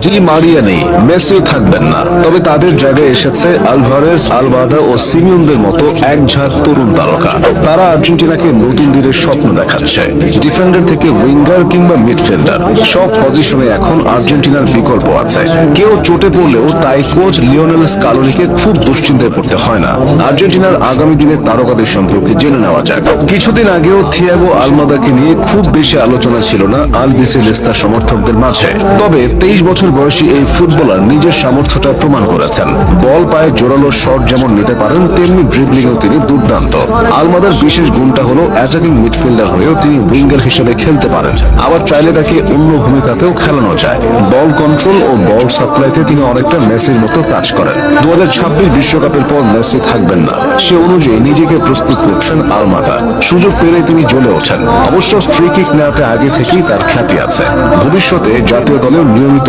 Di Maria নেই, মেসিও থাকবেন না, তবে তাদের জায়গায় এসেছে আলভারেজ, আলবাদা ও সিমিওনদের মতো এক ঝাঁক তরুণ তারকা। তারা আর্জেন্টিনাকে নতুন দিনের স্বপ্ন দেখাচ্ছে। ডিফেন্ডার থেকে উইঙ্গার কিংবা মিডফিল্ডার, সব পজিশনে এখন আর্জেন্টিনার বিকল্প আছে। কেউ চোটে পড়লেও তাই কোচ লিওনেল স্কালোনিকে খুব দুশ্চিন্তায় পড়তে হয় না। আর্জেন্টিনার আগামী দিনের তারকাদের সম্পর্কে জেনে নেওয়া যাক। কিছুদিন আগেও থিয়াগো আলমাদাকে নিয়ে খুব বেশি আলোচনা ছিল না আলবিসেলেস্তা সমর্থকদের মাঝে। তবে 23 বছর বয়সী এই ফুটবলার নিজের সামর্থ্যটা প্রমাণ করেছেন। বল পায়ে জোরালো শট যেমন নিতে পারেন, তেমনি ড্রিবলিংও তিনি দুর্দান্ত। আলমাদার বিশেষ গুণটা হলো অ্যাটাকিং মিডফিল্ডার হয়েও তিনি উইঙ্গার হিসেবে খেলতে পারেন, আবার চাইলে তাকে অন্য ভূমিকাতেও খেলানো যায়। বল কন্ট্রোল ও বল সাপ্লাইতে তিনি অনেকটা মেসির মতো কাজ করেন। 2026 বিশ্বকাপের পর মেসি থাকবেন না, সে অনুযায়ী নিজেকে প্রস্তুত করছেন আলমাদা। সুযোগ পেলে তিনি জ্বলে ওঠেন। অবশ্য ফ্রি কিক নেওয়াতে আগে থেকেই তার খ্যাতি আছে। ভবিষ্যতে জাতীয় দলেও নিয়মিত